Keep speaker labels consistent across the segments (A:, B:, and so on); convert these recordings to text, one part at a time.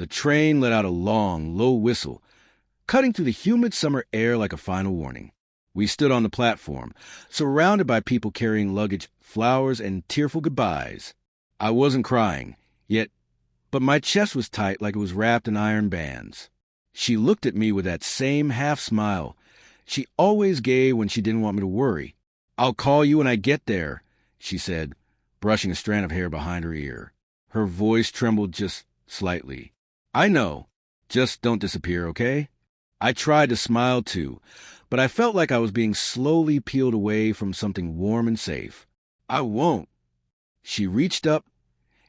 A: The train let out a long, low whistle, cutting through the humid summer air like a final warning. We stood on the platform, surrounded by people carrying luggage, flowers, and tearful goodbyes. I wasn't crying, but my chest was tight like it was wrapped in iron bands. She looked at me with that same half-smile she always gave when she didn't want me to worry. "I'll call you when I get there," she said, brushing a strand of hair behind her ear. Her voice trembled just slightly. "I know. Just don't disappear, okay?" I tried to smile too, but I felt like I was being slowly peeled away from something warm and safe. "I won't." She reached up,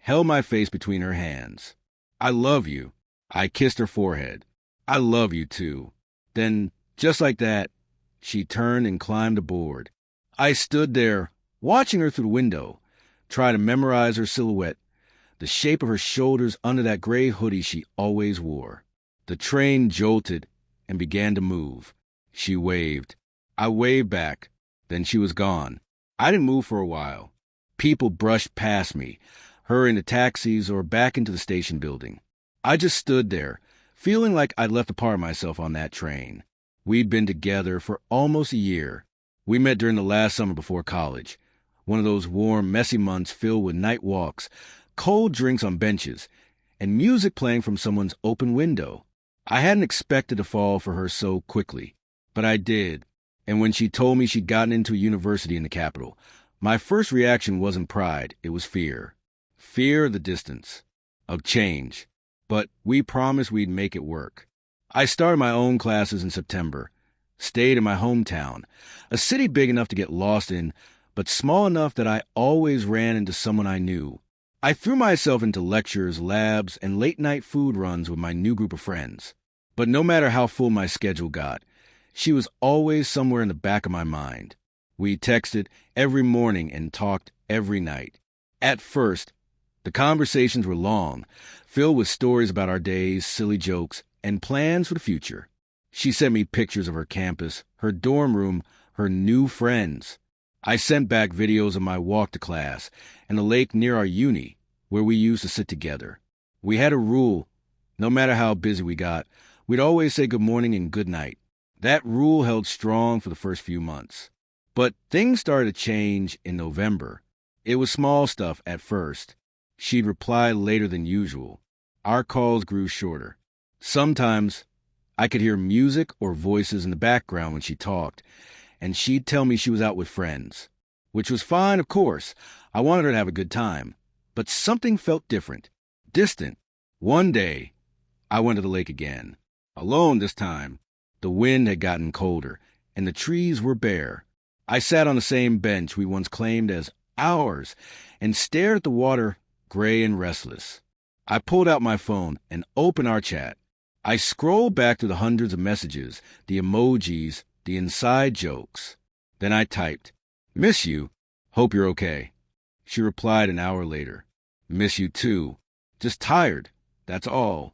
A: held my face between her hands. "I love you." I kissed her forehead. "I love you too." Then, just like that, she turned and climbed aboard. I stood there, watching her through the window, trying to memorize her silhouette, the shape of her shoulders under that gray hoodie she always wore. The train jolted and began to move. She waved. I waved back. Then she was gone. I didn't move for a while. People brushed past me, her into taxis or back into the station building. I just stood there, feeling like I'd left a part of myself on that train. We'd been together for almost a year. We met during the last summer before college, one of those warm, messy months filled with night walks, cold drinks on benches, and music playing from someone's open window. I hadn't expected to fall for her so quickly, but I did. And when she told me she'd gotten into a university in the capital, my first reaction wasn't pride, it was fear. Fear of the distance, of change. But we promised we'd make it work. I started my own classes in September, stayed in my hometown, a city big enough to get lost in, but small enough that I always ran into someone I knew. I threw myself into lectures, labs, and late-night food runs with my new group of friends. But no matter how full my schedule got, she was always somewhere in the back of my mind. We texted every morning and talked every night. At first, the conversations were long, filled with stories about our days, silly jokes, and plans for the future. She sent me pictures of her campus, her dorm room, her new friends. I sent back videos of my walk to class and the lake near our uni, where we used to sit together. We had a rule. No matter how busy we got, we'd always say good morning and good night. That rule held strong for the first few months. But things started to change in November. It was small stuff at first. She'd reply later than usual. Our calls grew shorter. Sometimes I could hear music or voices in the background when she talked, and she'd tell me she was out with friends. Which was fine, of course. I wanted her to have a good time. But something felt different, distant. One day, I went to the lake again. Alone this time. The wind had gotten colder, and the trees were bare. I sat on the same bench we once claimed as ours and stared at the water, gray and restless. I pulled out my phone and opened our chat. I scrolled back through the hundreds of messages, the emojis, the inside jokes. Then I typed, "Miss you. Hope you're okay." She replied an hour later, "Miss you too. Just tired. That's all."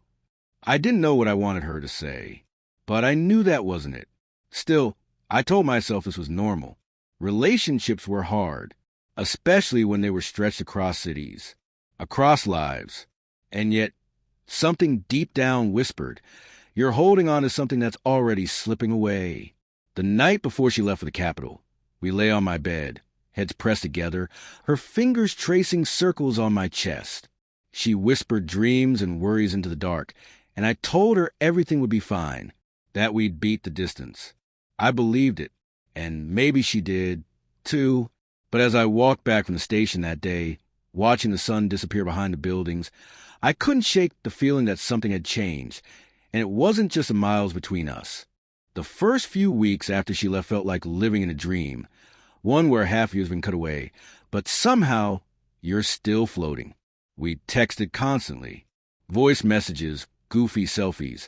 A: I didn't know what I wanted her to say, but I knew that wasn't it. Still, I told myself this was normal. Relationships were hard, especially when they were stretched across cities, across lives. And yet, something deep down whispered, you're holding on to something that's already slipping away. The night before she left for the capital, we lay on my bed, heads pressed together, her fingers tracing circles on my chest. She whispered dreams and worries into the dark, and I told her everything would be fine, that we'd beat the distance. I believed it, and maybe she did, too. But as I walked back from the station that day, watching the sun disappear behind the buildings, I couldn't shake the feeling that something had changed, and it wasn't just the miles between us. The first few weeks after she left felt like living in a dream, one where half of you has been cut away, but somehow you're still floating. We texted constantly. Voice messages, goofy selfies,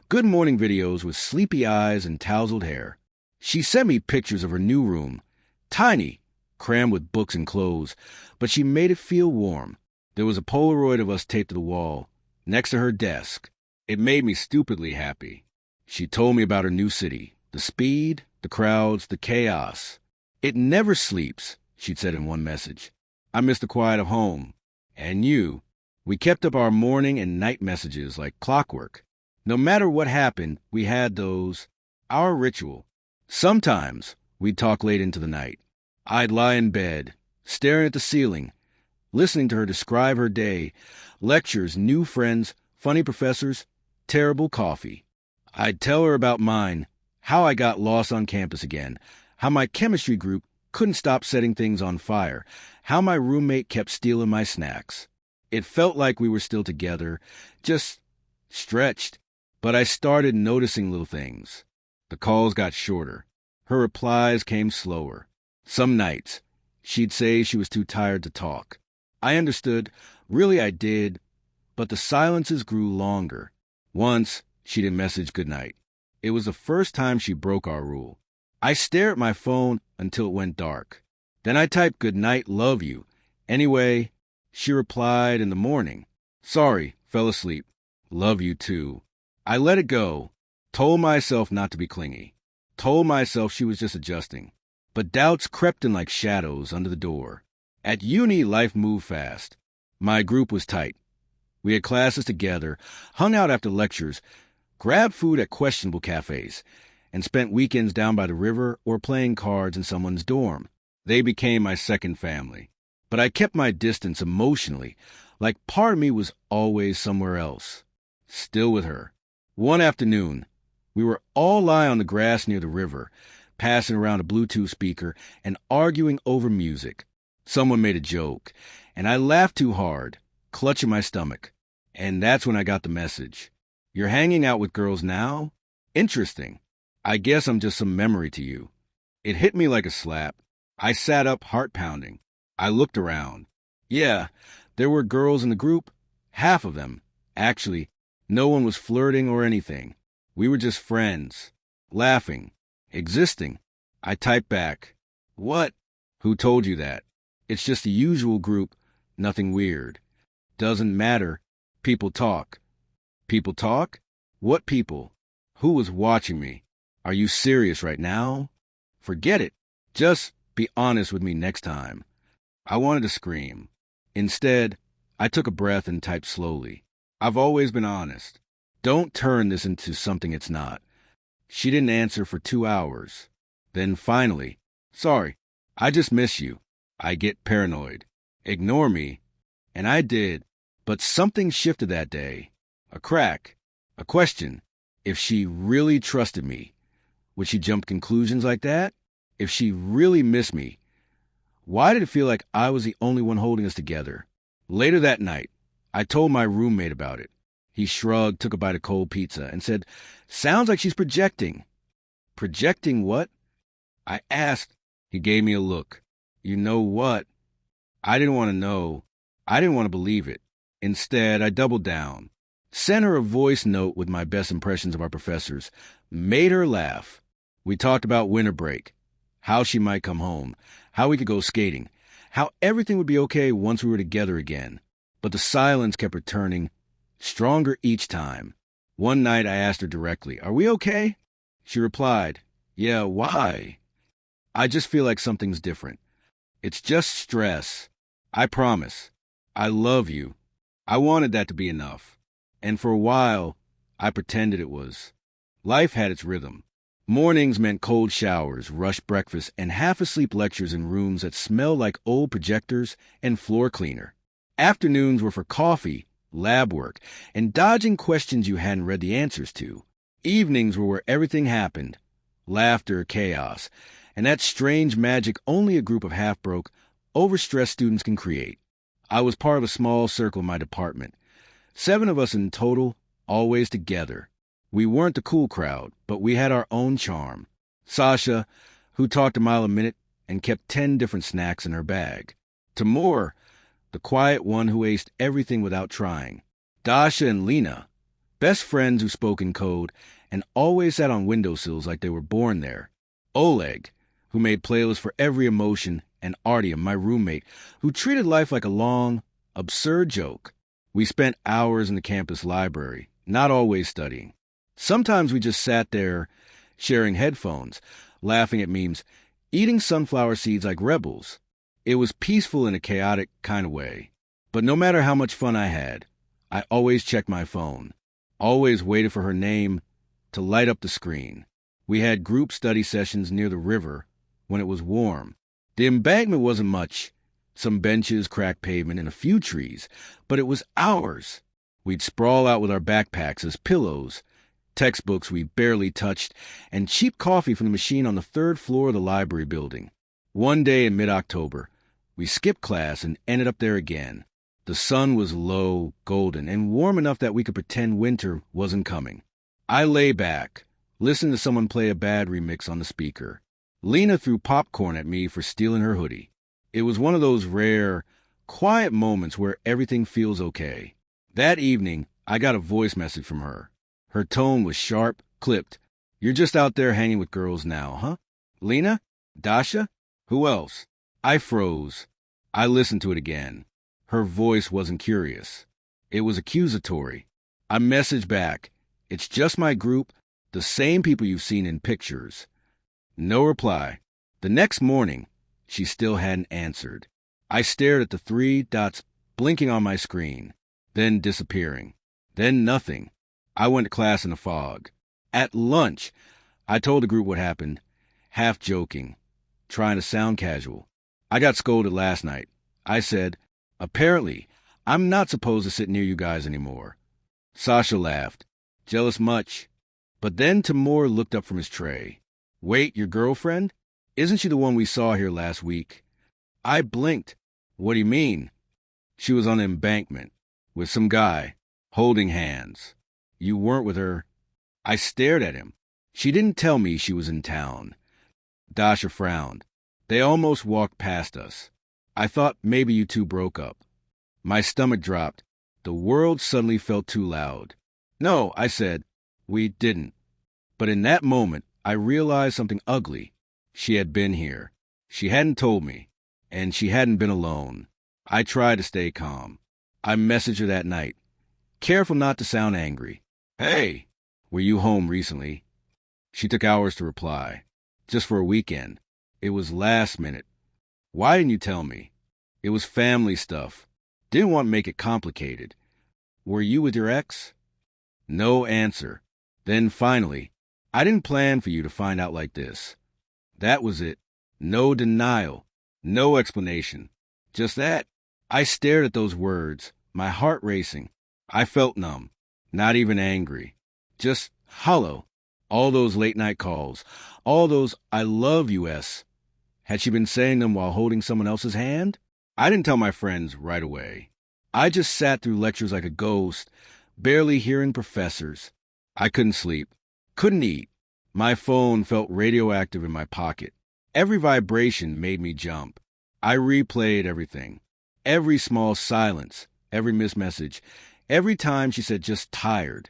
A: good morning videos with sleepy eyes and tousled hair. She sent me pictures of her new room, tiny, crammed with books and clothes, but she made it feel warm. There was a Polaroid of us taped to the wall, next to her desk. It made me stupidly happy. She told me about her new city, the speed, the crowds, the chaos. "It never sleeps," she'd said in one message. "I miss the quiet of home. And you." We kept up our morning and night messages like clockwork. No matter what happened, we had those, our ritual. Sometimes we'd talk late into the night. I'd lie in bed, staring at the ceiling, listening to her describe her day, lectures, new friends, funny professors, terrible coffee. I'd tell her about mine, how I got lost on campus again, how my chemistry group couldn't stop setting things on fire, how my roommate kept stealing my snacks. It felt like we were still together, just stretched. But I started noticing little things. The calls got shorter. Her replies came slower. Some nights, she'd say she was too tired to talk. I understood, really I did, but the silences grew longer. Once, she didn't message goodnight. It was the first time she broke our rule. I stared at my phone until it went dark. Then I typed goodnight, love you. Anyway, she replied in the morning. Sorry, fell asleep. Love you too. I let it go, told myself not to be clingy, told myself she was just adjusting. But doubts crept in like shadows under the door. At uni, life moved fast. My group was tight. We had classes together, hung out after lectures, grabbed food at questionable cafes, and spent weekends down by the river or playing cards in someone's dorm. They became my second family. But I kept my distance emotionally, like part of me was always somewhere else, still with her. One afternoon, we were all lying on the grass near the river, passing around a Bluetooth speaker and arguing over music. Someone made a joke, and I laughed too hard, clutching my stomach. And that's when I got the message. You're hanging out with girls now? Interesting. I guess I'm just some memory to you. It hit me like a slap. I sat up, heart pounding. I looked around. Yeah, there were girls in the group. Half of them. Actually, no one was flirting or anything. We were just friends. Laughing. Existing. I typed back. What? Who told you that? It's just the usual group. Nothing weird. Doesn't matter. People talk. People talk? What people? Who was watching me? Are you serious right now? Forget it. Just be honest with me next time. I wanted to scream. Instead, I took a breath and typed slowly. I've always been honest. Don't turn this into something it's not. She didn't answer for 2 hours. Then finally, sorry, I just miss you. I get paranoid. Ignore me. And I did. But something shifted that day. A crack. A question. If she really trusted me, would she jump conclusions like that? If she really missed me, why did it feel like I was the only one holding us together? Later that night, I told my roommate about it. He shrugged, took a bite of cold pizza, and said, sounds like she's projecting. Projecting what? I asked. He gave me a look. You know what? I didn't want to know. I didn't want to believe it. Instead, I doubled down. Sent her a voice note with my best impressions of our professors. Made her laugh. We talked about winter break. How she might come home. How we could go skating. How everything would be okay once we were together again. But the silence kept returning, stronger each time. One night I asked her directly, are we okay? She replied, yeah, why? I just feel like something's different. It's just stress. I promise. I love you. I wanted that to be enough. And for a while, I pretended it was. Life had its rhythm. Mornings meant cold showers, rushed breakfast, and half-asleep lectures in rooms that smelled like old projectors and floor cleaner. Afternoons were for coffee, lab work, and dodging questions you hadn't read the answers to. Evenings were where everything happened. Laughter, chaos, and that strange magic only a group of half-broke, overstressed students can create. I was part of a small circle in my department. 7 of us in total, always together. We weren't the cool crowd, but we had our own charm. Sasha, who talked a mile a minute and kept 10 different snacks in her bag. Timur, the quiet one who aced everything without trying. Dasha and Lena, best friends who spoke in code and always sat on windowsills like they were born there. Oleg, who made playlists for every emotion, and Artyom, my roommate, who treated life like a long, absurd joke. We spent hours in the campus library, not always studying. Sometimes we just sat there, sharing headphones, laughing at memes, eating sunflower seeds like rebels. It was peaceful in a chaotic kind of way. But no matter how much fun I had, I always checked my phone, always waited for her name to light up the screen. We had group study sessions near the river when it was warm. The embankment wasn't much, some benches, cracked pavement, and a few trees, but it was ours. We'd sprawl out with our backpacks as pillows, textbooks we barely touched, and cheap coffee from the machine on the third floor of the library building. One day in mid-October, we skipped class and ended up there again. The sun was low, golden, and warm enough that we could pretend winter wasn't coming. I lay back, listening to someone play a bad remix on the speaker. Lena threw popcorn at me for stealing her hoodie. It was one of those rare, quiet moments where everything feels okay. That evening, I got a voice message from her. Her tone was sharp, clipped. "You're just out there hanging with girls now, huh? Lena? Dasha? Who else?" I froze. I listened to it again. Her voice wasn't curious. It was accusatory. I messaged back. "It's just my group, the same people you've seen in pictures." No reply. The next morning, she still hadn't answered. I stared at the 3 dots blinking on my screen, then disappearing, then nothing. I went to class in a fog. At lunch, I told the group what happened, half joking, trying to sound casual. I got scolded last night. I said, "Apparently, I'm not supposed to sit near you guys anymore." Sasha laughed. "Jealous much?" But then Timur looked up from his tray. "Wait, your girlfriend? Isn't she the one we saw here last week?" I blinked. "What do you mean?" "She was on the embankment, with some guy, holding hands." "You weren't with her?" I stared at him. "She didn't tell me she was in town." Dasha frowned. "They almost walked past us. I thought maybe you two broke up." My stomach dropped. The world suddenly felt too loud. "No," I said, "we didn't." But in that moment, I realized something ugly. She had been here. She hadn't told me, and she hadn't been alone. I tried to stay calm. I messaged her that night, careful not to sound angry. "Hey, were you home recently?" She took hours to reply. "Just for a weekend. It was last minute." "Why didn't you tell me?" "It was family stuff. Didn't want to make it complicated." "Were you with your ex?" No answer. Then finally, "I didn't plan for you to find out like this." That was it. No denial. No explanation. Just that. I stared at those words, my heart racing. I felt numb. Not even angry. Just hollow. All those late-night calls. All those "I love you" s. Had she been saying them while holding someone else's hand? I didn't tell my friends right away. I just sat through lectures like a ghost, barely hearing professors. I couldn't sleep. Couldn't eat. My phone felt radioactive in my pocket. Every vibration made me jump. I replayed everything. Every small silence, every missed message, every time she said just tired.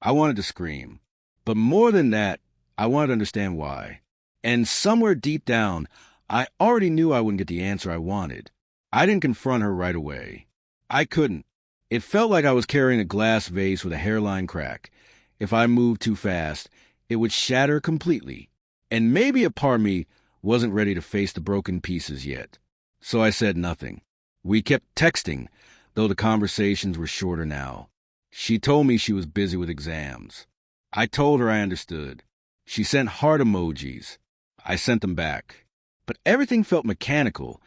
A: I wanted to scream. But more than that, I wanted to understand why. And somewhere deep down, I already knew I wouldn't get the answer I wanted. I didn't confront her right away. I couldn't. It felt like I was carrying a glass vase with a hairline crack. If I moved too fast, it would shatter completely. And maybe a part of me wasn't ready to face the broken pieces yet. So I said nothing. We kept texting, though the conversations were shorter now. She told me she was busy with exams. I told her I understood. She sent heart emojis. I sent them back. But everything felt mechanical,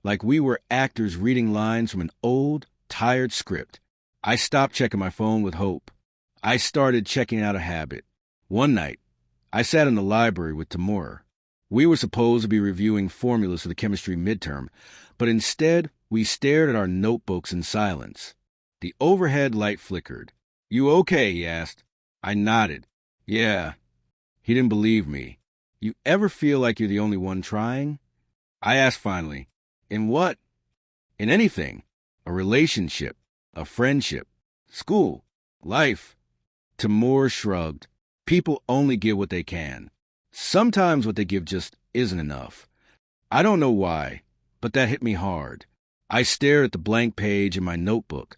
A: like we were actors reading lines from an old, tired script. I stopped checking my phone with hope. I started checking out a habit. One night, I sat in the library with Timur. We were supposed to be reviewing formulas for the chemistry midterm, but instead we stared at our notebooks in silence. The overhead light flickered. "You okay?" he asked. I nodded. "Yeah." He didn't believe me. "You ever feel like you're the only one trying?" I asked finally. "In what?" "In anything. A relationship, a friendship, school, life." Timur shrugged. "People only give what they can. Sometimes what they give just isn't enough." I don't know why, but that hit me hard. I stared at the blank page in my notebook,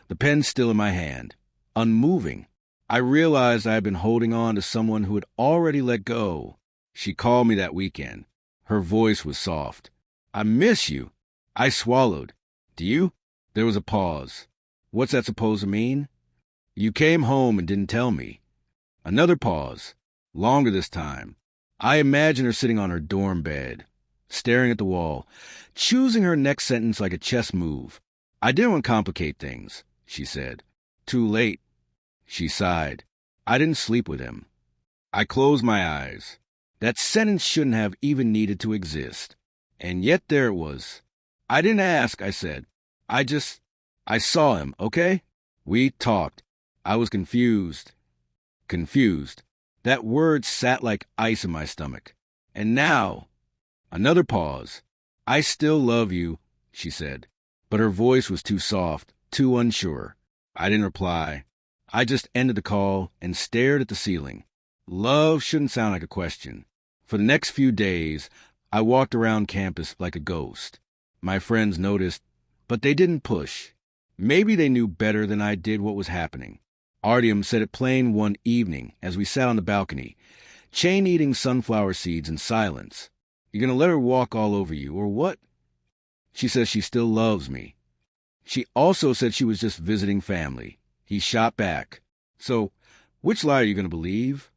A: the pen still in my hand, unmoving. I realized I had been holding on to someone who had already let go. She called me that weekend. Her voice was soft. "I miss you." I swallowed. "Do you?" There was a pause. What's that supposed to mean? You came home and didn't tell me. Another pause. Longer this time. I imagine her sitting on her dorm bed, staring at the wall, choosing her next sentence like a chess move. I didn't want to complicate things, she said. Too late. She sighed. I didn't sleep with him. I closed my eyes. That sentence shouldn't have even needed to exist. And yet there it was. I didn't ask, I said. I saw him, okay? We talked. I was confused. Confused. That word sat like ice in my stomach. And now, another pause. I still love you, she said. But her voice was too soft, too unsure. I didn't reply. I just ended the call and stared at the ceiling. Love shouldn't sound like a question. For the next few days, I walked around campus like a ghost. My friends noticed, but they didn't push. Maybe they knew better than I did what was happening. Artyom said it plain one evening as we sat on the balcony, chain-eating sunflower seeds in silence. You gonna let her walk all over you, or what? She says she still loves me. She also said she was just visiting family. He shot back. So, which lie are you gonna believe?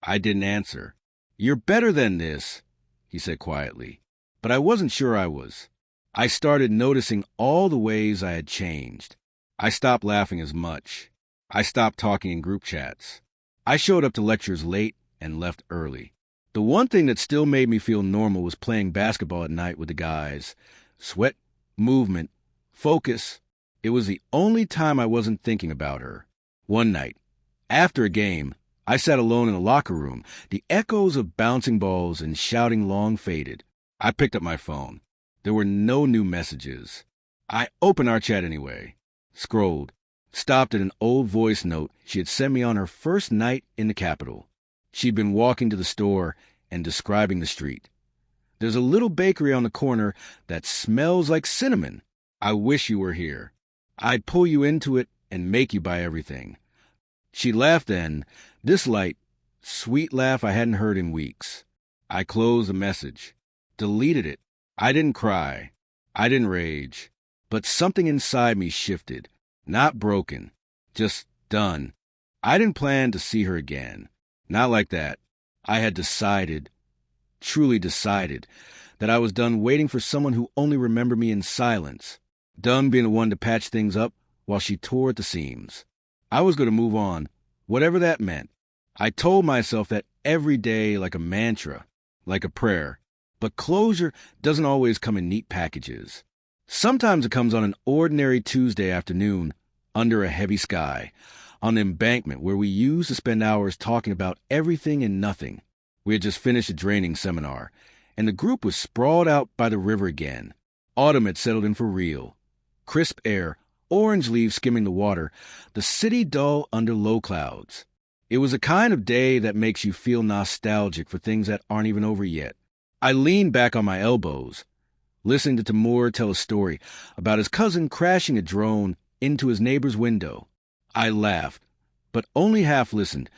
A: I didn't answer. You're better than this, he said quietly. But I wasn't sure I was. I started noticing all the ways I had changed. I stopped laughing as much. I stopped talking in group chats. I showed up to lectures late and left early. The one thing that still made me feel normal was playing basketball at night with the guys. Sweat, movement, focus. It was the only time I wasn't thinking about her. One night, after a game, I sat alone in the locker room. The echoes of bouncing balls and shouting long faded. I picked up my phone. There were no new messages. I opened our chat anyway. Scrolled. Stopped at an old voice note she had sent me on her first night in the capital. She'd been walking to the store and describing the street. There's a little bakery on the corner that smells like cinnamon. I wish you were here. I'd pull you into it and make you buy everything. She laughed then, this light, sweet laugh I hadn't heard in weeks. I closed the message, deleted it. I didn't cry. I didn't rage. But something inside me shifted. Not broken. Just done. I didn't plan to see her again. Not like that. I had decided, truly decided, that I was done waiting for someone who only remembered me in silence. Done being the one to patch things up while she tore at the seams. I was going to move on, whatever that meant. I told myself that every day like a mantra, like a prayer. But closure doesn't always come in neat packages. Sometimes it comes on an ordinary Tuesday afternoon under a heavy sky, on the embankment where we used to spend hours talking about everything and nothing. We had just finished a draining seminar, and the group was sprawled out by the river again. Autumn had settled in for real. Crisp air, orange leaves skimming the water, the city dull under low clouds. It was a kind of day that makes you feel nostalgic for things that aren't even over yet. I leaned back on my elbows, listening to Timur tell a story about his cousin crashing a drone into his neighbor's window. I laughed, but only half listened,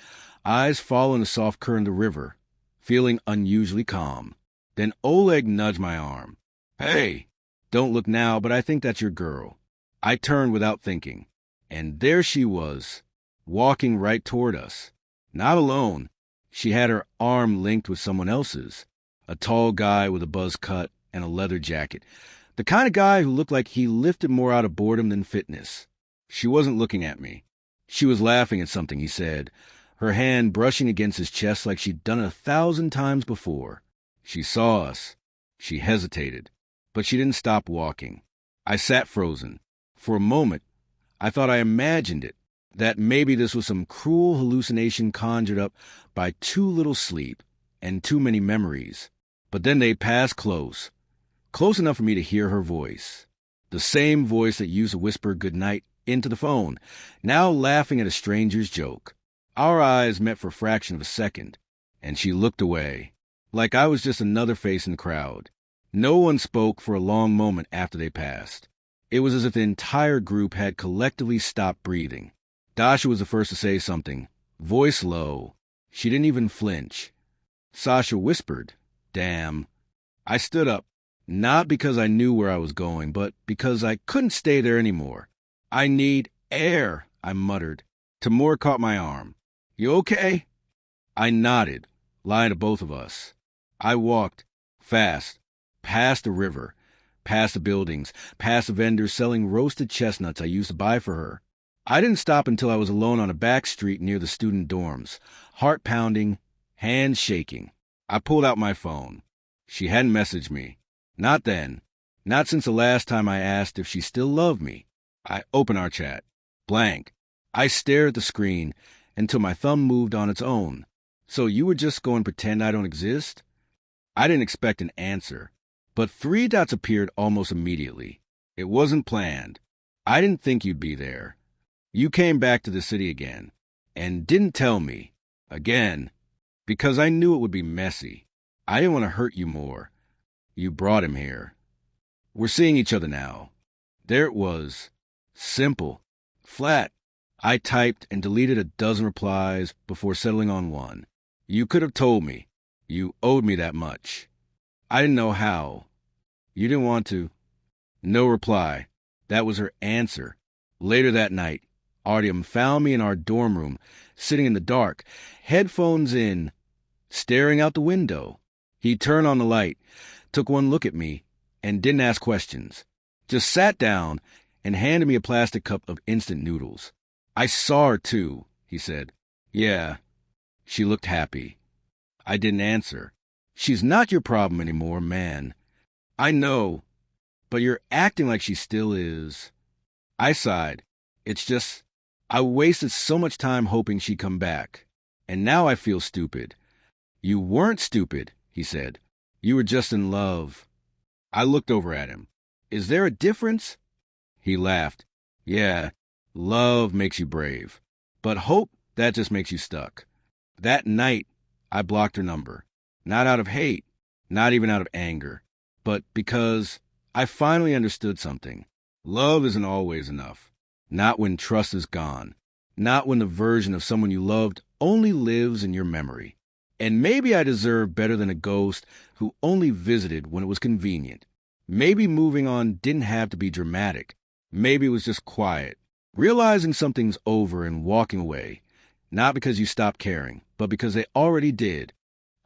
A: eyes following the soft current of the river, feeling unusually calm. Then Oleg nudged my arm. Hey, don't look now, but I think that's your girl. I turned without thinking, and there she was, walking right toward us. Not alone. She had her arm linked with someone else's, a tall guy with a buzz cut and a leather jacket, the kind of guy who looked like he lifted more out of boredom than fitness. She wasn't looking at me. She was laughing at something he said, her hand brushing against his chest like she'd done it 1,000 times before. She saw us. She hesitated, but she didn't stop walking. I sat frozen. For a moment, I thought I imagined it, that maybe this was some cruel hallucination conjured up by too little sleep and too many memories. But then they passed close enough for me to hear her voice. The same voice that used to whisper goodnight into the phone, now laughing at a stranger's joke. Our eyes met for a fraction of a second, and she looked away, like I was just another face in the crowd. No one spoke for a long moment after they passed. It was as if the entire group had collectively stopped breathing. Dasha was the first to say something, voice low. She didn't even flinch. Sasha whispered, "Damn." I stood up. Not because I knew where I was going, but because I couldn't stay there anymore. I need air, I muttered. Tamora caught my arm. You okay? I nodded, lying to both of us. I walked, fast, past the river, past the buildings, past the vendors selling roasted chestnuts I used to buy for her. I didn't stop until I was alone on a back street near the student dorms, heart pounding, hands shaking. I pulled out my phone. She hadn't messaged me. Not then. Not since the last time I asked if she still loved me. I opened our chat. Blank. I stared at the screen until my thumb moved on its own. So you were just going to pretend I don't exist? I didn't expect an answer, but 3 dots appeared almost immediately. It wasn't planned. I didn't think you'd be there. You came back to the city again, and didn't tell me. Again. Because I knew it would be messy. I didn't want to hurt you more. You brought him here. We're seeing each other now. There it was. Simple. Flat. I typed and deleted a dozen replies before settling on one. You could have told me. You owed me that much. I didn't know how. You didn't want to. No reply. That was her answer. Later that night, Artyom found me in our dorm room, sitting in the dark, headphones in, staring out the window. He turned on the light, took one look at me, and didn't ask questions. Just sat down and handed me a plastic cup of instant noodles. I saw her too, he said. Yeah. She looked happy. I didn't answer. She's not your problem anymore, man. I know, but you're acting like she still is. I sighed. It's just, I wasted so much time hoping she'd come back, and now I feel stupid. You weren't stupid, he said. You were just in love. I looked over at him. Is there a difference? He laughed. Yeah, love makes you brave, but hope, that just makes you stuck. That night, I blocked her number. Not out of hate, not even out of anger, but because I finally understood something. Love isn't always enough. Not when trust is gone. Not when the version of someone you loved only lives in your memory. And maybe I deserve better than a ghost who only visited when it was convenient. Maybe moving on didn't have to be dramatic. Maybe it was just quiet. Realizing something's over and walking away. Not because you stopped caring, but because they already did.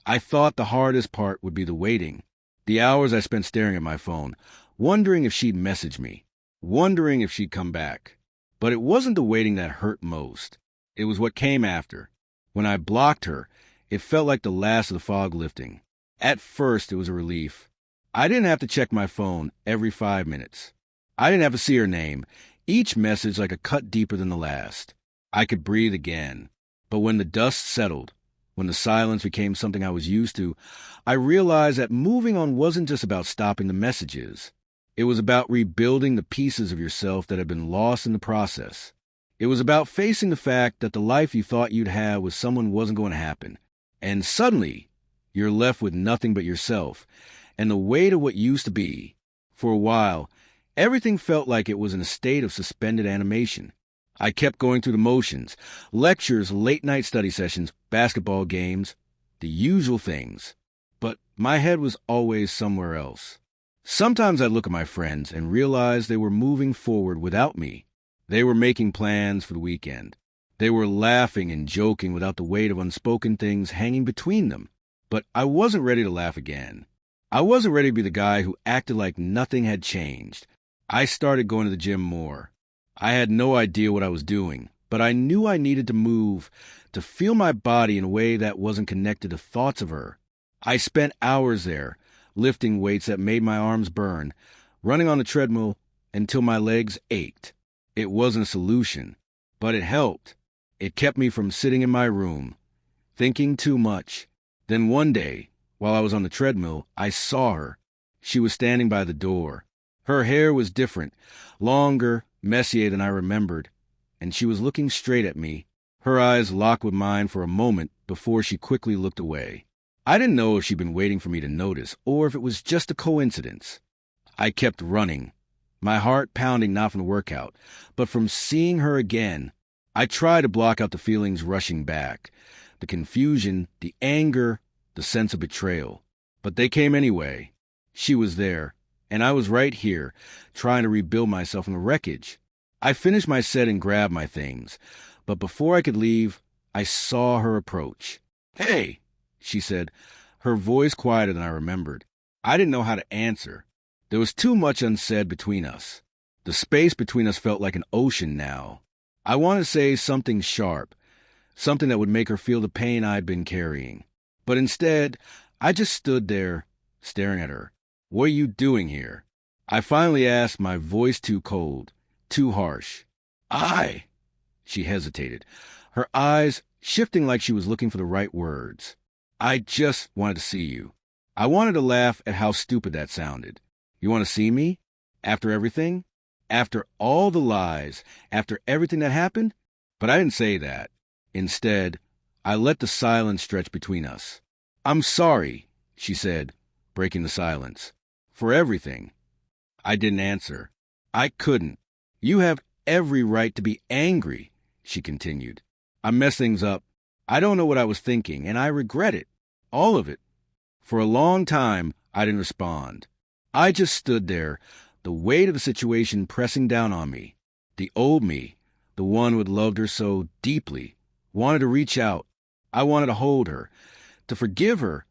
A: I thought the hardest part would be the waiting. The hours I spent staring at my phone, wondering if she'd message me. Wondering if she'd come back. But it wasn't the waiting that hurt most. It was what came after. When I blocked her, it felt like the last of the fog lifting. At first, it was a relief. I didn't have to check my phone every 5 minutes. I didn't have to see her name, each message like a cut deeper than the last. I could breathe again. But when the dust settled, when the silence became something I was used to, I realized that moving on wasn't just about stopping the messages. It was about rebuilding the pieces of yourself that had been lost in the process. It was about facing the fact that the life you thought you'd have with someone wasn't going to happen. And suddenly, you're left with nothing but yourself and the weight of what used to be. For a while, everything felt like it was in a state of suspended animation. I kept going through the motions, lectures, late-night study sessions, basketball games, the usual things. But my head was always somewhere else. Sometimes I'd look at my friends and realize they were moving forward without me. They were making plans for the weekend. They were laughing and joking without the weight of unspoken things hanging between them. But I wasn't ready to laugh again. I wasn't ready to be the guy who acted like nothing had changed. I started going to the gym more. I had no idea what I was doing, but I knew I needed to move, to feel my body in a way that wasn't connected to thoughts of her. I spent hours there, lifting weights that made my arms burn, running on the treadmill until my legs ached. It wasn't a solution, but it helped. It kept me from sitting in my room, thinking too much. Then one day, while I was on the treadmill, I saw her. She was standing by the door. Her hair was different, longer, messier than I remembered, and she was looking straight at me. Her eyes locked with mine for a moment before she quickly looked away. I didn't know if she'd been waiting for me to notice or if it was just a coincidence. I kept running, my heart pounding not from the workout, but from seeing her again. I tried to block out the feelings rushing back, the confusion, the anger, the sense of betrayal. But they came anyway. She was there, And I was right here, trying to rebuild myself from the wreckage. I finished my set and grabbed my things, but before I could leave, I saw her approach. "Hey," she said, her voice quieter than I remembered. I didn't know how to answer. There was too much unsaid between us. The space between us felt like an ocean now. I wanted to say something sharp, something that would make her feel the pain I'd been carrying. But instead, I just stood there, staring at her. "What are you doing here?" I finally asked, my voice too cold, too harsh. She hesitated, her eyes shifting like she was looking for the right words. "I just wanted to see you." I wanted to laugh at how stupid that sounded. "You want to see me? After everything? After all the lies? After everything that happened?" But I didn't say that. Instead, I let the silence stretch between us. "I'm sorry," she said, breaking the silence. "For everything." I didn't answer. I couldn't. "You have every right to be angry," she continued. "I messed things up. I don't know what I was thinking, and I regret it. All of it." For a long time, I didn't respond. I just stood there, the weight of the situation pressing down on me. The old me, the one who had loved her so deeply, wanted to reach out. I wanted to hold her, to forgive her,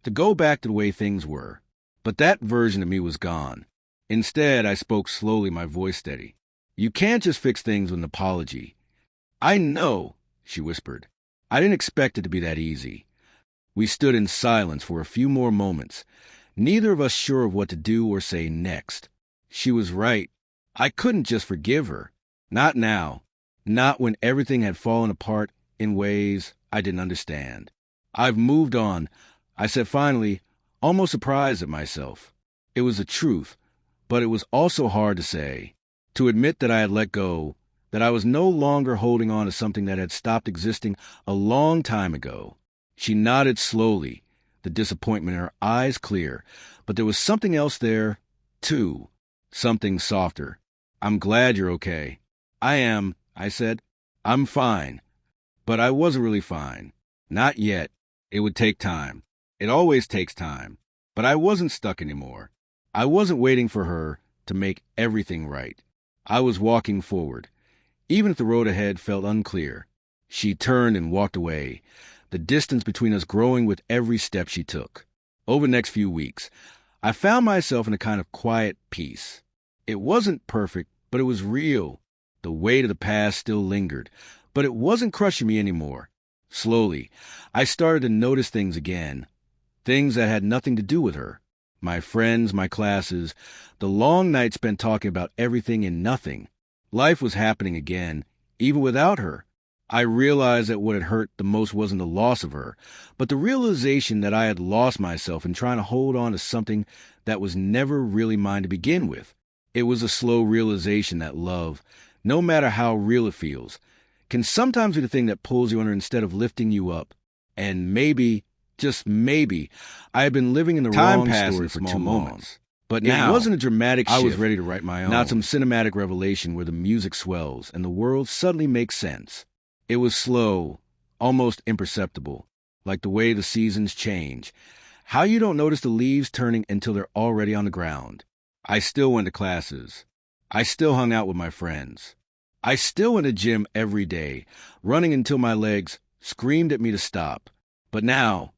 A: to go back to the way things were. But that version of me was gone. Instead, I spoke slowly, my voice steady. "You can't just fix things with an apology." "I know," she whispered. I didn't expect it to be that easy. We stood in silence for a few more moments, neither of us sure of what to do or say next. She was right. I couldn't just forgive her. Not now. Not when everything had fallen apart in ways I didn't understand. "I've moved on," I said finally, almost surprised at myself. It was the truth, but it was also hard to say. To admit that I had let go, that I was no longer holding on to something that had stopped existing a long time ago. She nodded slowly, the disappointment in her eyes clear, but there was something else there, too. Something softer. "I'm glad you're okay." "I am," I said. "I'm fine." But I wasn't really fine. Not yet. It would take time. It always takes time. But I wasn't stuck anymore. I wasn't waiting for her to make everything right. I was walking forward, even if the road ahead felt unclear. She turned and walked away, the distance between us growing with every step she took. Over the next few weeks, I found myself in a kind of quiet peace. It wasn't perfect, but it was real. The weight of the past still lingered, but it wasn't crushing me anymore. Slowly, I started to notice things again, things that had nothing to do with her. My friends, my classes, the long nights spent talking about everything and nothing. Life was happening again, even without her. I realized that what had hurt the most wasn't the loss of her, but the realization that I had lost myself in trying to hold on to something that was never really mine to begin with. It was a slow realization that love, no matter how real it feels, can sometimes be the thing that pulls you under instead of lifting you up. And maybe, just maybe, I had been living in the wrong story for too long. But now, it wasn't a dramatic shift. I was ready to write my own. Not some cinematic revelation where the music swells and the world suddenly makes sense. It was slow, almost imperceptible, like the way the seasons change. How you don't notice the leaves turning until they're already on the ground. I still went to classes. I still hung out with my friends. I still went to the gym every day, running until my legs screamed at me to stop. But now,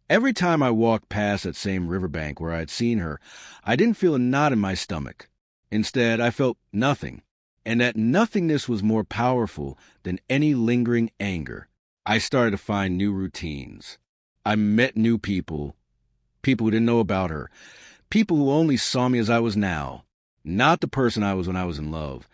A: every time I walked past that same riverbank where I had seen her, I didn't feel a knot in my stomach. Instead, I felt nothing. And that nothingness was more powerful than any lingering anger. I started to find new routines. I met new people, people who didn't know about her, people who only saw me as I was now, not the person I was when I was in love,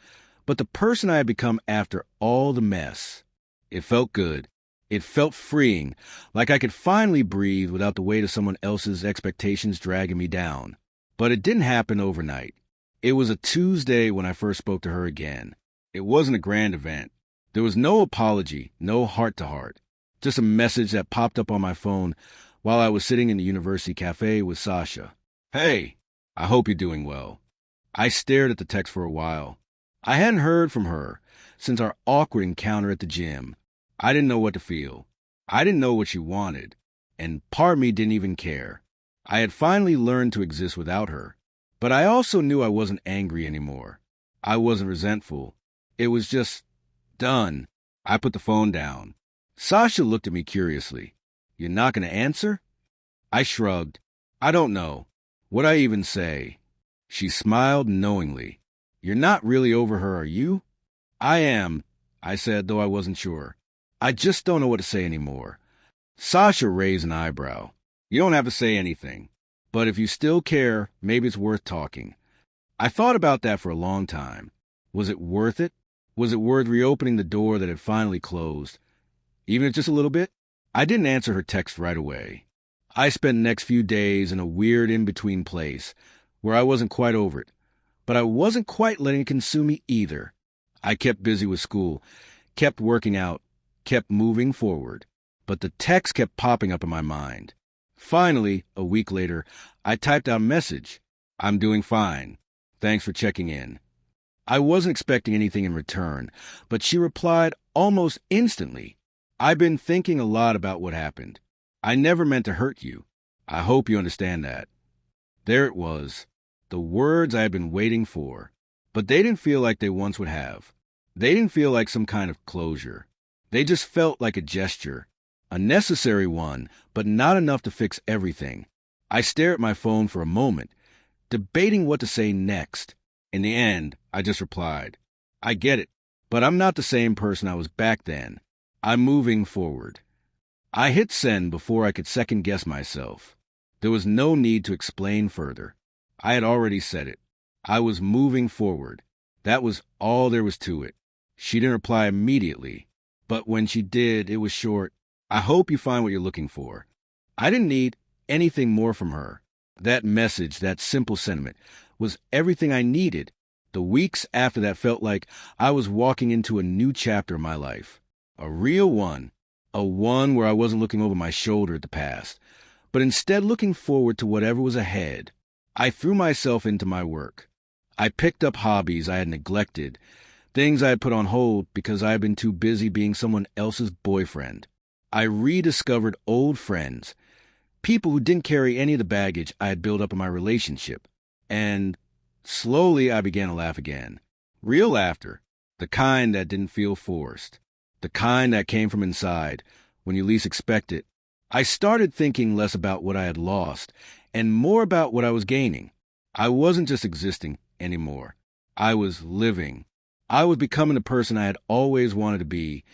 A: but the person I had become after all the mess. It felt good. It felt freeing, like I could finally breathe without the weight of someone else's expectations dragging me down. But it didn't happen overnight. It was a Tuesday when I first spoke to her again. It wasn't a grand event. There was no apology, no heart-to-heart, just a message that popped up on my phone while I was sitting in the university cafe with Sasha. "Hey, I hope you're doing well." I stared at the text for a while. I hadn't heard from her since our awkward encounter at the gym. I didn't know what to feel. I didn't know what she wanted, and part of me didn't even care. I had finally learned to exist without her. But I also knew I wasn't angry anymore. I wasn't resentful. It was just done. I put the phone down. Sasha looked at me curiously. "You're not going to answer?" I shrugged. "I don't know. What'd I even say?" She smiled knowingly. "You're not really over her, are you?" "I am," I said, though I wasn't sure. "I just don't know what to say anymore." Sasha raised an eyebrow. "You don't have to say anything. But if you still care, maybe it's worth talking." I thought about that for a long time. Was it worth it? Was it worth reopening the door that had finally closed? Even if just a little bit? I didn't answer her text right away. I spent the next few days in a weird in-between place where I wasn't quite over it, but I wasn't quite letting it consume me either. I kept busy with school, kept working out, kept moving forward, but the text kept popping up in my mind. Finally, a week later, I typed out a message. "I'm doing fine. Thanks for checking in." I wasn't expecting anything in return, but she replied almost instantly. "I've been thinking a lot about what happened. I never meant to hurt you. I hope you understand that." There it was, the words I had been waiting for. But they didn't feel like they once would have. They didn't feel like some kind of closure. They just felt like a gesture. A necessary one, but not enough to fix everything. I stared at my phone for a moment, debating what to say next. In the end, I just replied, "I get it, but I'm not the same person I was back then. I'm moving forward." I hit send before I could second-guess myself. There was no need to explain further. I had already said it. I was moving forward. That was all there was to it. She didn't reply immediately, but when she did, it was short. "I hope you find what you're looking for." I didn't need anything more from her. That message, that simple sentiment, was everything I needed. The weeks after that felt like I was walking into a new chapter of my life. A real one. A one where I wasn't looking over my shoulder at the past, but instead looking forward to whatever was ahead. I threw myself into my work. I picked up hobbies I had neglected, things I had put on hold because I had been too busy being someone else's boyfriend. I rediscovered old friends, people who didn't carry any of the baggage I had built up in my relationship. And slowly I began to laugh again. Real laughter, the kind that didn't feel forced, the kind that came from inside when you least expect it. I started thinking less about what I had lost and more about what I was gaining. I wasn't just existing anymore. I was living. I was becoming the person I had always wanted to be,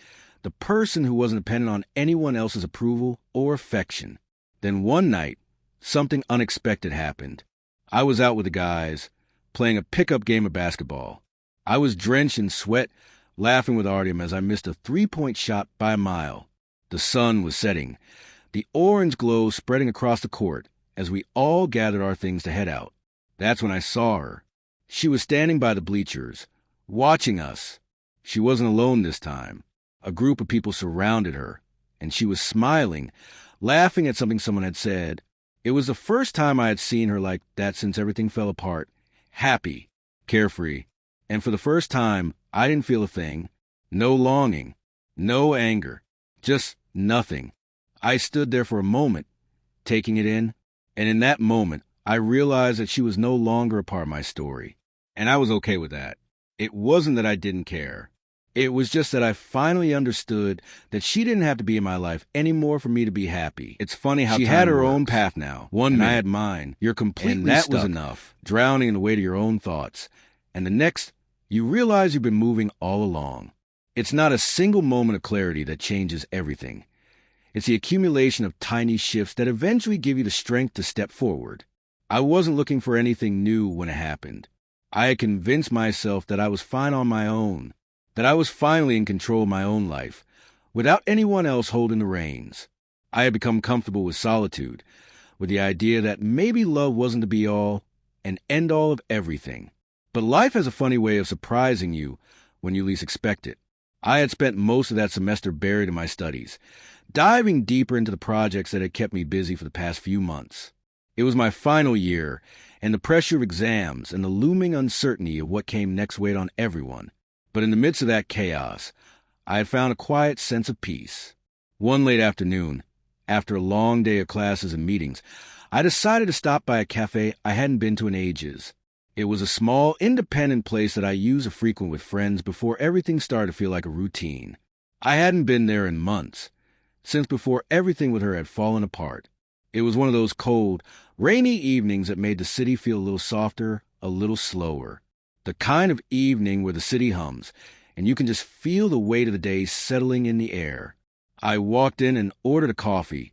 A: the person who wasn't dependent on anyone else's approval or affection. Then one night, something unexpected happened. I was out with the guys, playing a pickup game of basketball. I was drenched in sweat, laughing with Artyom as I missed a three-point shot by a mile. The sun was setting, the orange glow spreading across the court as we all gathered our things to head out. That's when I saw her. She was standing by the bleachers, watching us. She wasn't alone this time. A group of people surrounded her, and she was smiling, laughing at something someone had said. It was the first time I had seen her like that since everything fell apart. Happy, carefree, and for the first time, I didn't feel a thing. No longing, no anger, just nothing. I stood there for a moment, taking it in, and in that moment, I realized that she was no longer a part of my story, and I was okay with that. It wasn't that I didn't care. It was just that I finally understood that she didn't have to be in my life anymore for me to be happy. It's funny how she had her own path now. One minute I had mine. You're completely and that stuck. Was enough, drowning in the weight of your own thoughts. And the next, you realize you've been moving all along. It's not a single moment of clarity that changes everything. It's the accumulation of tiny shifts that eventually give you the strength to step forward. I wasn't looking for anything new when it happened. I had convinced myself that I was fine on my own, that I was finally in control of my own life, without anyone else holding the reins. I had become comfortable with solitude, with the idea that maybe love wasn't the be-all and end-all of everything. But life has a funny way of surprising you when you least expect it. I had spent most of that semester buried in my studies, diving deeper into the projects that had kept me busy for the past few months. It was my final year, and the pressure of exams and the looming uncertainty of what came next weighed on everyone. But in the midst of that chaos, I had found a quiet sense of peace. One late afternoon, after a long day of classes and meetings, I decided to stop by a cafe I hadn't been to in ages. It was a small, independent place that I used to frequent with friends before everything started to feel like a routine. I hadn't been there in months, since before everything with her had fallen apart. It was one of those cold, rainy evenings that made the city feel a little softer, a little slower. The kind of evening where the city hums, and you can just feel the weight of the day settling in the air. I walked in and ordered a coffee,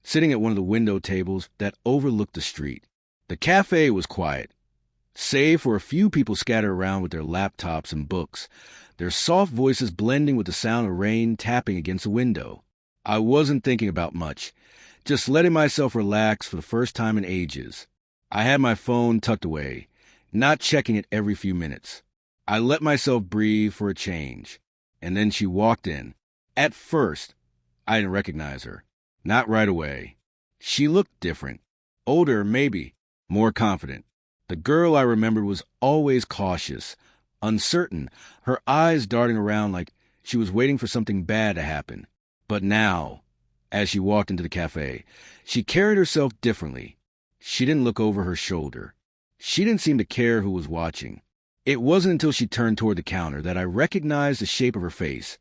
A: sitting at one of the window tables that overlooked the street. The cafe was quiet, save for a few people scattered around with their laptops and books, their soft voices blending with the sound of rain tapping against the window. I wasn't thinking about much, just letting myself relax for the first time in ages. I had my phone tucked away, not checking it every few minutes. I let myself breathe for a change. And then she walked in. At first, I didn't recognize her. Not right away. She looked different. Older, maybe. More confident. The girl I remembered was always cautious, uncertain, her eyes darting around like she was waiting for something bad to happen. But now, as she walked into the cafe, she carried herself differently. She didn't look over her shoulder. She didn't seem to care who was watching. It wasn't until she turned toward the counter that I recognized the shape of her face,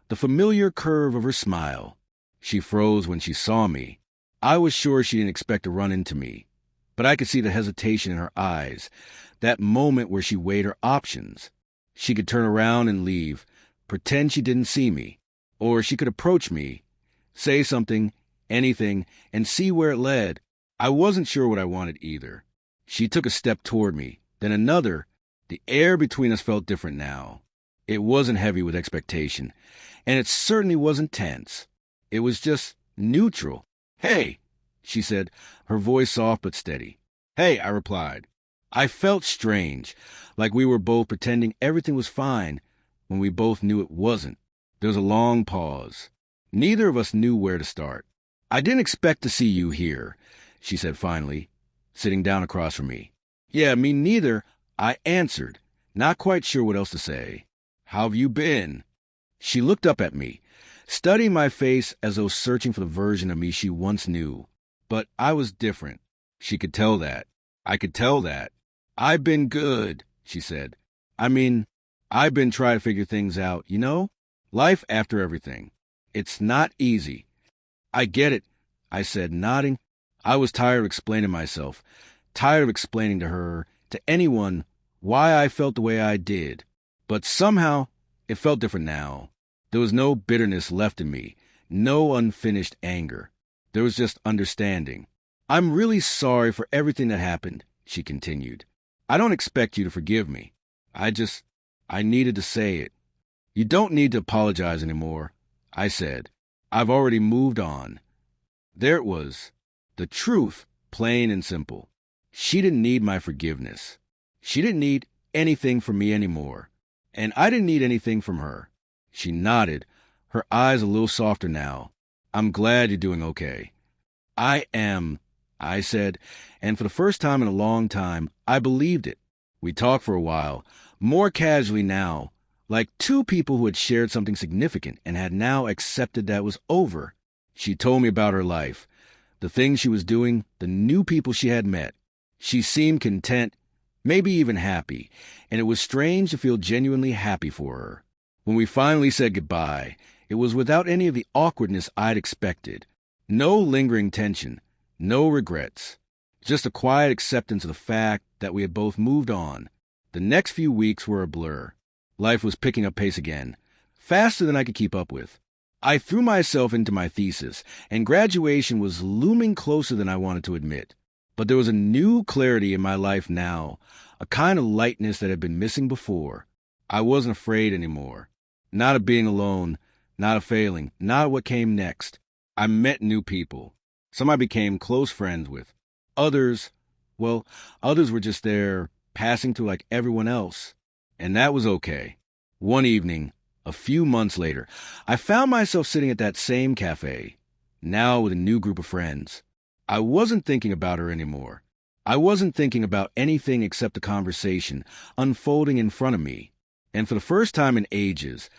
A: the familiar curve of her smile. She froze when she saw me. I was sure she didn't expect to run into me, but I could see the hesitation in her eyes, that moment where she weighed her options. She could turn around and leave, pretend she didn't see me, or she could approach me, say something, anything, and see where it led. I wasn't sure what I wanted either. She took a step toward me, then another. The air between us felt different now. It wasn't heavy with expectation, and it certainly wasn't tense. It was just neutral. "Hey," she said, her voice soft but steady. "Hey," I replied. I felt strange, like we were both pretending everything was fine when we both knew it wasn't. There was a long pause. Neither of us knew where to start. "I didn't expect to see you here," she said finally, sitting down across from me. "Yeah, me neither," I answered, not quite sure what else to say. "How have you been?" She looked up at me, studying my face as though searching for the version of me she once knew. But I was different. She could tell that. I could tell that. "I've been good," she said. I've been trying to figure things out, you know? Life after everything. It's not easy." "I get it," I said, nodding. I was tired of explaining myself, tired of explaining to her, to anyone, why I felt the way I did. But somehow, it felt different now. There was no bitterness left in me, no unfinished anger. There was just understanding. "I'm really sorry for everything that happened," she continued. "I don't expect you to forgive me. I needed to say it." "You don't need to apologize anymore," I said. "I've already moved on." There it was. The truth, plain and simple. She didn't need my forgiveness. She didn't need anything from me anymore. And I didn't need anything from her. She nodded, her eyes a little softer now. "I'm glad you're doing okay." "I am," I said, and for the first time in a long time, I believed it. We talked for a while, more casually now, like two people who had shared something significant and had now accepted that it was over. She told me about her life, the things she was doing, the new people she had met. She seemed content, maybe even happy, and it was strange to feel genuinely happy for her. When we finally said goodbye, it was without any of the awkwardness I'd expected. No lingering tension, no regrets. Just a quiet acceptance of the fact that we had both moved on. The next few weeks were a blur. Life was picking up pace again, faster than I could keep up with. I threw myself into my thesis, and graduation was looming closer than I wanted to admit. But there was a new clarity in my life now, a kind of lightness that had been missing before. I wasn't afraid anymore. Not of being alone, not of failing, not of what came next. I met new people. Some I became close friends with. Others were just there, passing through like everyone else. And that was okay. One evening, a few months later, I found myself sitting at that same cafe, now with a new group of friends. I wasn't thinking about her anymore. I wasn't thinking about anything except the conversation unfolding in front of me. And for the first time in ages,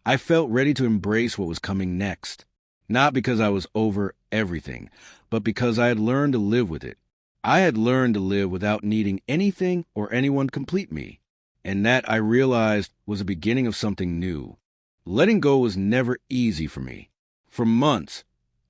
A: I felt ready to embrace what was coming next. Not because I was over everything, but because I had learned to live with it. I had learned to live without needing anything or anyone to complete me, and that I realized was the beginning of something new. Letting go was never easy for me. For months,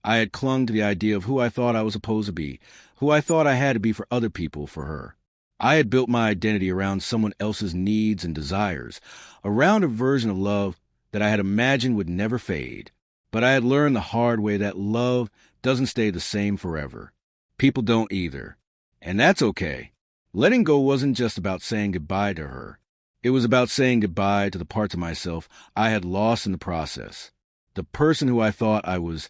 A: I had clung to the idea of who I thought I was supposed to be, who I thought I had to be for other people, for her. I had built my identity around someone else's needs and desires, around a version of love that I had imagined would never fade. But I had learned the hard way that love doesn't stay the same forever. People don't either. And that's okay. Letting go wasn't just about saying goodbye to her. It was about saying goodbye to the parts of myself I had lost in the process. The person who I thought I was,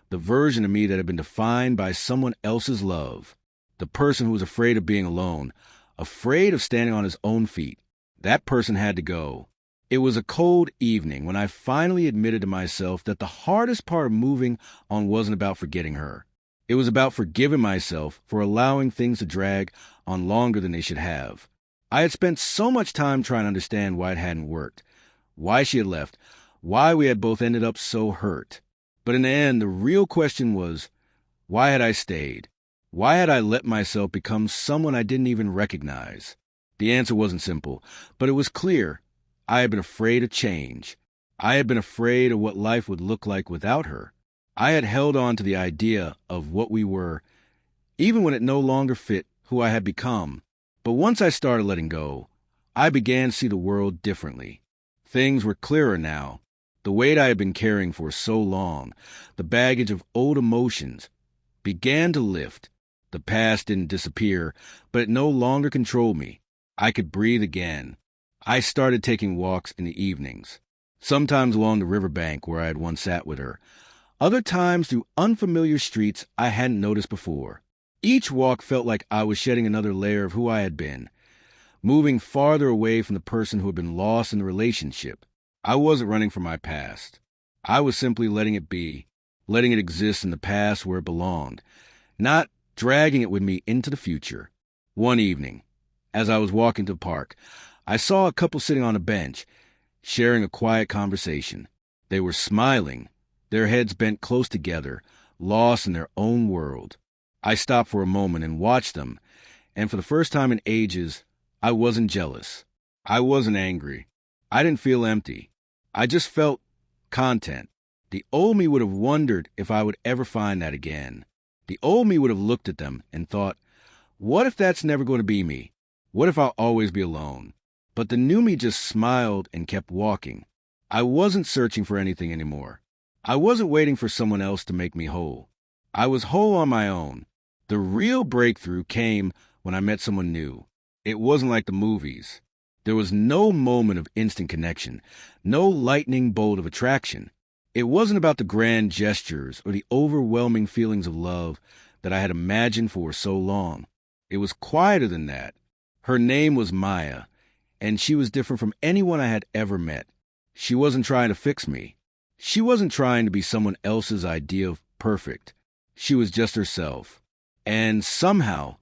A: the version of me that had been defined by someone else's love. The person who was afraid of being alone, afraid of standing on his own feet. That person had to go. It was a cold evening when I finally admitted to myself that the hardest part of moving on wasn't about forgetting her. It was about forgiving myself for allowing things to drag on longer than they should have. I had spent so much time trying to understand why it hadn't worked, why she had left, why we had both ended up so hurt. But in the end, the real question was, why had I stayed? Why had I let myself become someone I didn't even recognize? The answer wasn't simple, but it was clear. I had been afraid of change. I had been afraid of what life would look like without her. I had held on to the idea of what we were, even when it no longer fit who I had become. But once I started letting go, I began to see the world differently. Things were clearer now. The weight I had been carrying for so long, the baggage of old emotions, began to lift. The past didn't disappear, but it no longer controlled me. I could breathe again. I started taking walks in the evenings, sometimes along the riverbank where I had once sat with her, other times through unfamiliar streets I hadn't noticed before. Each walk felt like I was shedding another layer of who I had been, moving farther away from the person who had been lost in the relationship. I wasn't running from my past. I was simply letting it be, letting it exist in the past where it belonged, not dragging it with me into the future. One evening, as I was walking to the park, I saw a couple sitting on a bench, sharing a quiet conversation. They were smiling, their heads bent close together, lost in their own world. I stopped for a moment and watched them, and for the first time in ages, I wasn't jealous. I wasn't angry. I didn't feel empty. I just felt content. The old me would have wondered if I would ever find that again. The old me would have looked at them and thought, what if that's never going to be me? What if I'll always be alone? But the new me just smiled and kept walking. I wasn't searching for anything anymore. I wasn't waiting for someone else to make me whole. I was whole on my own. The real breakthrough came when I met someone new. It wasn't like the movies. There was no moment of instant connection, no lightning bolt of attraction. It wasn't about the grand gestures or the overwhelming feelings of love that I had imagined for so long. It was quieter than that. Her name was Maya, and she was different from anyone I had ever met. She wasn't trying to fix me. She wasn't trying to be someone else's idea of perfect. She was just herself. And somehow,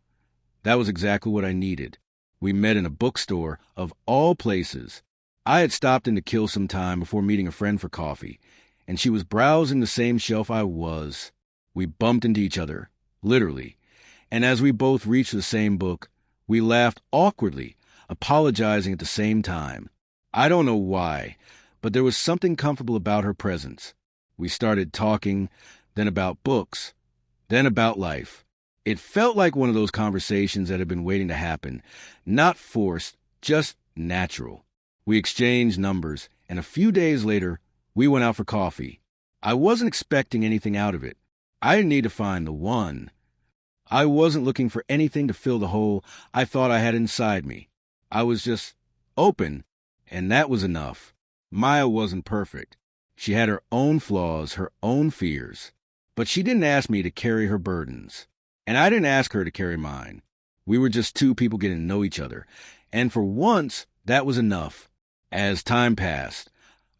A: that was exactly what I needed. We met in a bookstore, of all places. I had stopped in to kill some time before meeting a friend for coffee, and she was browsing the same shelf I was. We bumped into each other, literally. And as we both reached the same book, we laughed awkwardly, apologizing at the same time. I don't know why, but there was something comfortable about her presence. We started talking, then about books, then about life. It felt like one of those conversations that had been waiting to happen, not forced, just natural. We exchanged numbers, and a few days later, we went out for coffee. I wasn't expecting anything out of it. I didn't need to find the one. I wasn't looking for anything to fill the hole I thought I had inside me. I was just open, and that was enough. Maya wasn't perfect. She had her own flaws, her own fears. But she didn't ask me to carry her burdens. And I didn't ask her to carry mine. We were just two people getting to know each other. And for once, that was enough. As time passed,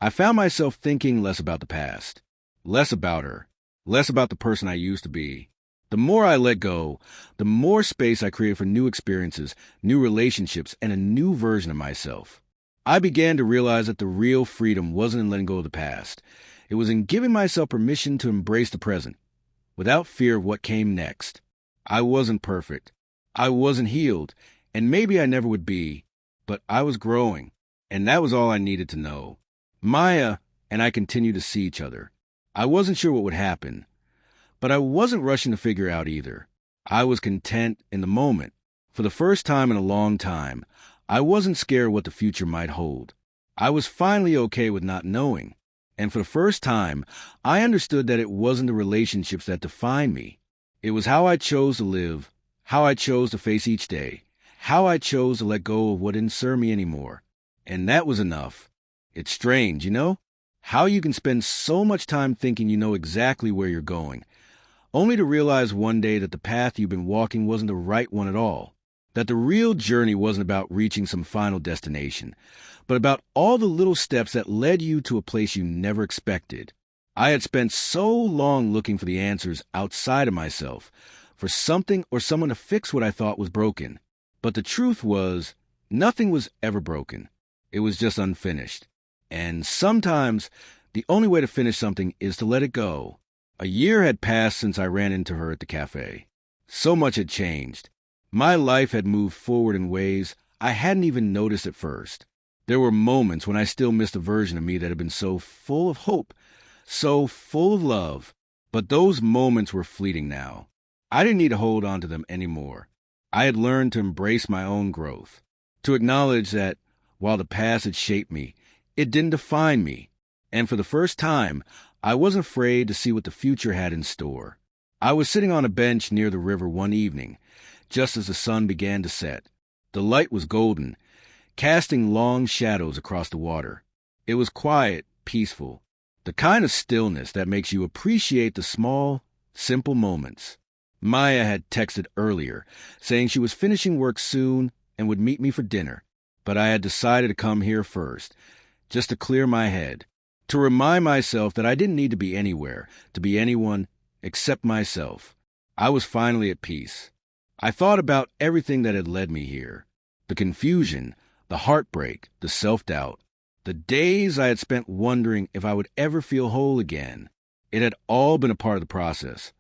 A: I found myself thinking less about the past, less about her, less about the person I used to be. The more I let go, the more space I created for new experiences, new relationships, and a new version of myself. I began to realize that the real freedom wasn't in letting go of the past. It was in giving myself permission to embrace the present, without fear of what came next. I wasn't perfect. I wasn't healed, and maybe I never would be, but I was growing, and that was all I needed to know. Maya and I continued to see each other. I wasn't sure what would happen, but I wasn't rushing to figure out either. I was content in the moment. For the first time in a long time, I wasn't scared what the future might hold. I was finally okay with not knowing. And for the first time, I understood that it wasn't the relationships that defined me. It was how I chose to live, how I chose to face each day, how I chose to let go of what didn't serve me anymore. And that was enough. It's strange, you know? How you can spend so much time thinking you know exactly where you're going, only to realize one day that the path you've been walking wasn't the right one at all. That the real journey wasn't about reaching some final destination, but about all the little steps that led you to a place you never expected. I had spent so long looking for the answers outside of myself, for something or someone to fix what I thought was broken. But the truth was, nothing was ever broken. It was just unfinished. And sometimes, the only way to finish something is to let it go. A year had passed since I ran into her at the cafe. So much had changed. My life had moved forward in ways I hadn't even noticed at first. There were moments when I still missed a version of me that had been so full of hope, so full of love. But those moments were fleeting now. I didn't need to hold on to them anymore. I had learned to embrace my own growth, to acknowledge that while the past had shaped me, it didn't define me. And for the first time, I wasn't afraid to see what the future had in store. I was sitting on a bench near the river one evening, just as the sun began to set. The light was golden, casting long shadows across the water. It was quiet, peaceful, the kind of stillness that makes you appreciate the small, simple moments. Maya had texted earlier, saying she was finishing work soon and would meet me for dinner, but I had decided to come here first, just to clear my head, to remind myself that I didn't need to be anywhere, to be anyone except myself. I was finally at peace. I thought about everything that had led me here, the confusion, the heartbreak, the self-doubt, the days I had spent wondering if I would ever feel whole again. It had all been a part of the process,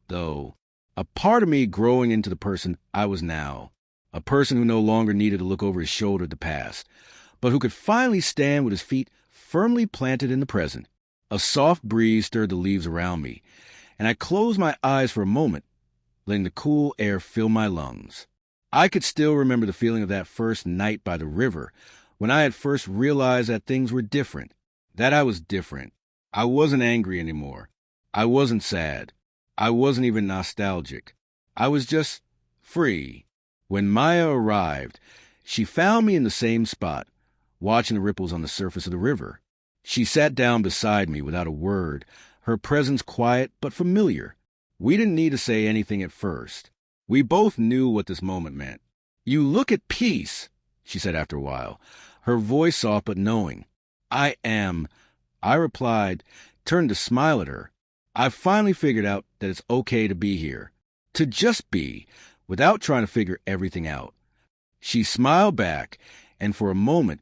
A: though, a part of me growing into the person I was now, a person who no longer needed to look over his shoulder at the past, but who could finally stand with his feet firmly planted in the present. A soft breeze stirred the leaves around me, and I closed my eyes for a moment, letting the cool air fill my lungs. I could still remember the feeling of that first night by the river, when I had first realized that things were different, that I was different. I wasn't angry anymore. I wasn't sad. I wasn't even nostalgic. I was just free. When Maya arrived, she found me in the same spot, watching the ripples on the surface of the river. She sat down beside me without a word, her presence quiet but familiar. We didn't need to say anything at first. We both knew what this moment meant. "You look at peace," she said after a while, her voice soft but knowing. "I am," I replied, turned to smile at her. I've finally figured out that it's okay to be here, to just be, without trying to figure everything out. She smiled back, and for a moment,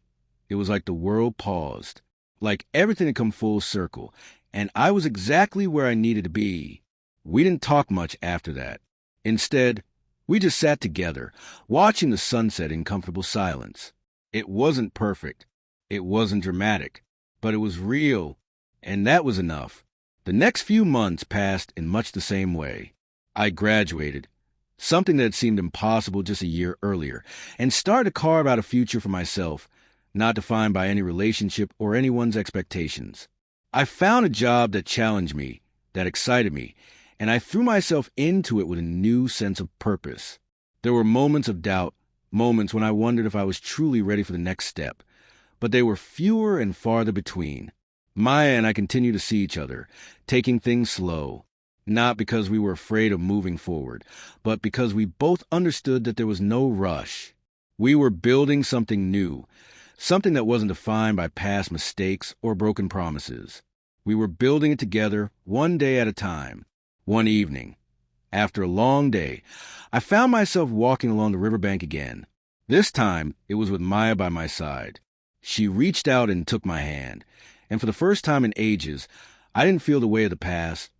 A: it was like the world paused, like everything had come full circle, and I was exactly where I needed to be. We didn't talk much after that. Instead, we just sat together, watching the sunset in comfortable silence. It wasn't perfect. It wasn't dramatic, but it was real, and that was enough. The next few months passed in much the same way. I graduated, something that had seemed impossible just a year earlier, and started to carve out a future for myself, not defined by any relationship or anyone's expectations. I found a job that challenged me, that excited me, and I threw myself into it with a new sense of purpose. There were moments of doubt, moments when I wondered if I was truly ready for the next step, but they were fewer and farther between. Maya and I continued to see each other, taking things slow, not because we were afraid of moving forward, but because we both understood that there was no rush. We were building something new, something that wasn't defined by past mistakes or broken promises. We were building it together, one day at a time. One evening, after a long day, I found myself walking along the riverbank again. This time, it was with Maya by my side. She reached out and took my hand, and for the first time in ages, I didn't feel the weight of the past,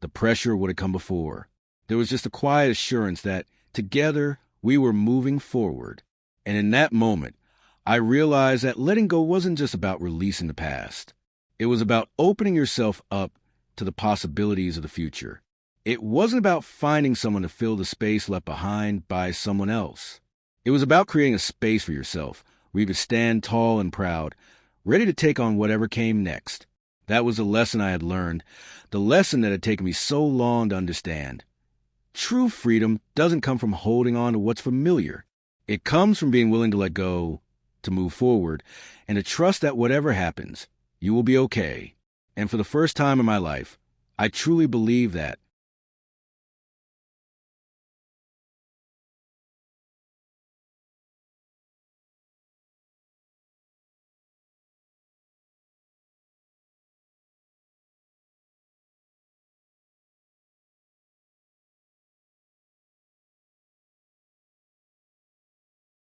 A: the pressure of what had come before. There was just a quiet assurance that, together, We were moving forward. And in that moment, I realized that letting go wasn't just about releasing the past. It was about opening yourself up to the possibilities of the future. It wasn't about finding someone to fill the space left behind by someone else. It was about creating a space for yourself where you could stand tall and proud, ready to take on whatever came next. That was the lesson I had learned, the lesson that had taken me so long to understand. True freedom doesn't come from holding on to what's familiar. It comes from being willing to let go, to move forward, and to trust that whatever happens, you will be okay. And for the first time in my life, I truly believe that.